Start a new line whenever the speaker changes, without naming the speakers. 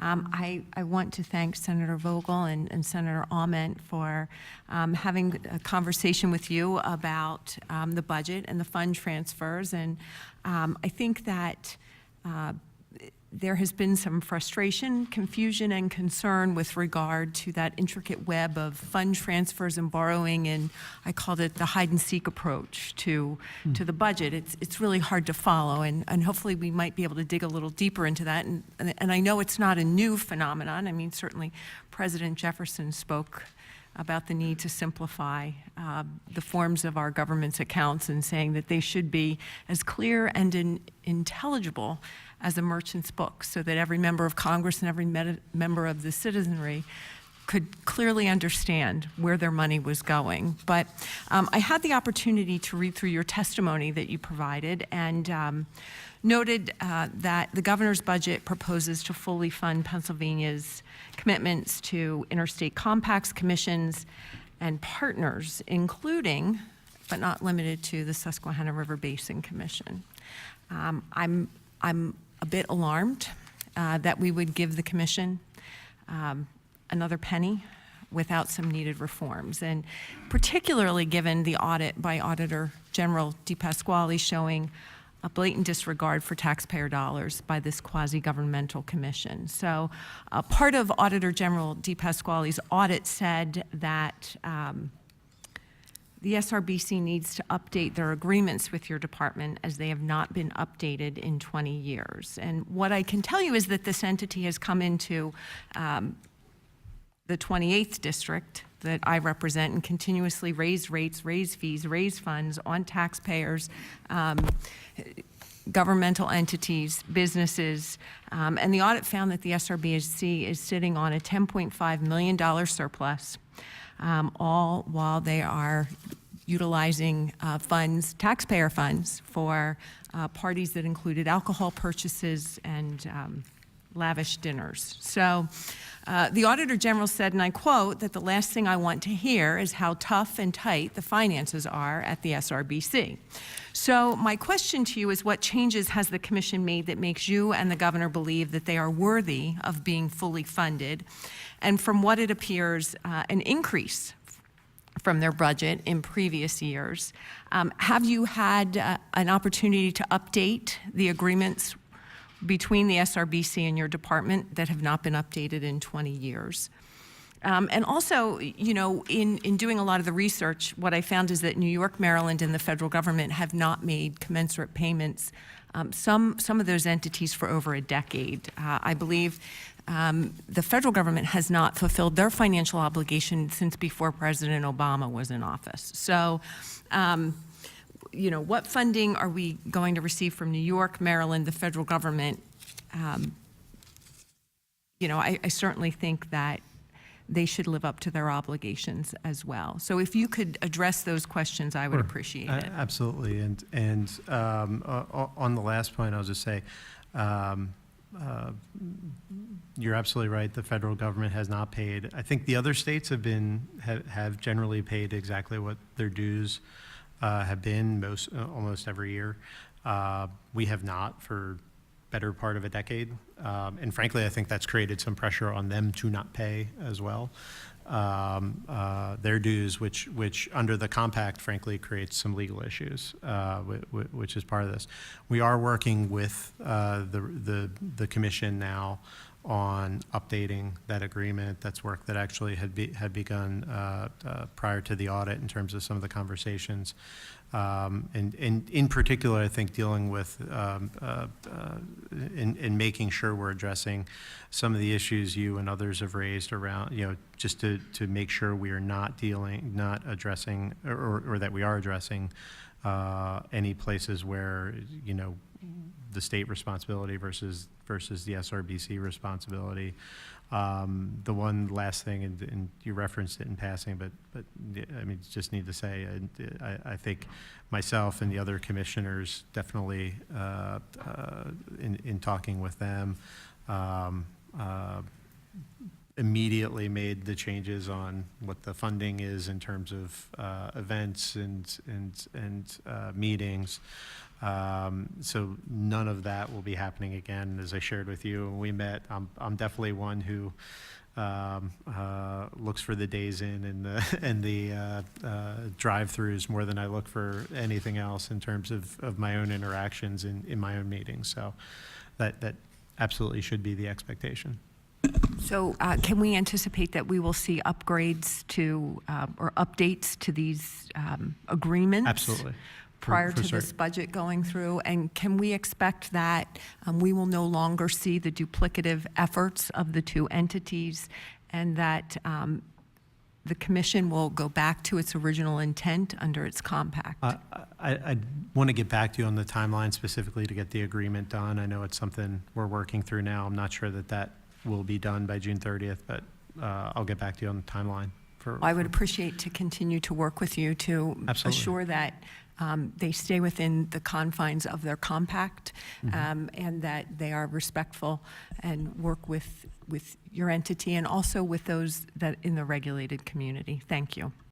I want to thank Senator Vogel and Senator Ament for having a conversation with you about the budget and the fund transfers. And I think that there has been some frustration, confusion, and concern with regard to that intricate web of fund transfers and borrowing, and I called it the hide-and-seek approach to the budget. It's really hard to follow, and hopefully we might be able to dig a little deeper into that. And I know it's not a new phenomenon. I mean, certainly President Jefferson spoke about the need to simplify the forms of our government's accounts and saying that they should be as clear and intelligible as a merchant's book, so that every member of Congress and every member of the citizenry could clearly understand where their money was going. But I had the opportunity to read through your testimony that you provided, and noted that the governor's budget proposes to fully fund Pennsylvania's commitments to interstate compacts, commissions, and partners, including, but not limited to, the Susquehanna River Basin Commission. I'm a bit alarmed that we would give the commission another penny without some needed reforms, and particularly given the audit by Auditor General DePasquale showing a blatant disregard for taxpayer dollars by this quasi-governmental commission. So part of Auditor General DePasquale's audit said that the SRBC needs to update their agreements with your department, as they have not been updated in 20 years. And what I can tell you is that this entity has come into the 28th district that I represent and continuously raised rates, raised fees, raised funds on taxpayers, governmental entities, businesses, and the audit found that the SRBC is sitting on a $10.5 million surplus, all while they are utilizing funds, taxpayer funds, for parties that included alcohol purchases and lavish dinners. So the Auditor General said, and I quote, that the last thing I want to hear is how tough and tight the finances are at the SRBC. So my question to you is, what changes has the commission made that makes you and the governor believe that they are worthy of being fully funded? And from what it appears, an increase from their budget in previous years. Have you had an opportunity to update the agreements between the SRBC and your department that have not been updated in 20 years? And also, you know, in doing a lot of the research, what I found is that New York, Maryland, and the federal government have not made commensurate payments, some of those entities, for over a decade. I believe the federal government has not fulfilled their financial obligation since before President Obama was in office. So, you know, what funding are we going to receive from New York, Maryland, the federal government? You know, I certainly think that they should live up to their obligations as well. So if you could address those questions, I would appreciate it.
Absolutely. And on the last point, I'll just say, you're absolutely right. The federal government has not paid. I think the other states have generally paid exactly what their dues have been almost every year. We have not for better part of a decade. And frankly, I think that's created some pressure on them to not pay as well. Their dues, which under the compact, frankly, creates some legal issues, which is part of this. We are working with the commission now on updating that agreement. That's work that actually had begun prior to the audit in terms of some of the conversations. And in particular, I think dealing with in making sure we're addressing some of the issues you and others have raised around, you know, just to make sure we are not addressing, or that we are addressing any places where, you know, the state responsibility versus the SRBC responsibility. The one last thing, and you referenced it in passing, but I mean, just need to say, I think myself and the other commissioners definitely, in talking with them, immediately made the changes on what the funding is in terms of events and meetings. So none of that will be happening again. As I shared with you when we met, I'm definitely one who looks for the days in and the drive-throughs more than I look for anything else in terms of my own interactions in my own meetings. So that absolutely should be the expectation.
So can we anticipate that we will see upgrades to, or updates to these agreements?
Absolutely.
Prior
For
to this
certain.
budget going through? And can we expect that we will no longer see the duplicative efforts of the two entities, and that the commission will go back to its original intent under its compact?
I want to get back to you on the timeline specifically to get the agreement done. I know it's something we're working through now. I'm not sure that will be done by June 30th, but I'll get back to you on the timeline.
I would appreciate to continue to work with you to
Absolutely.
assure that they stay within the confines of their compact, and that they are respectful and work with your entity and also with those that in the regulated community. Thank you.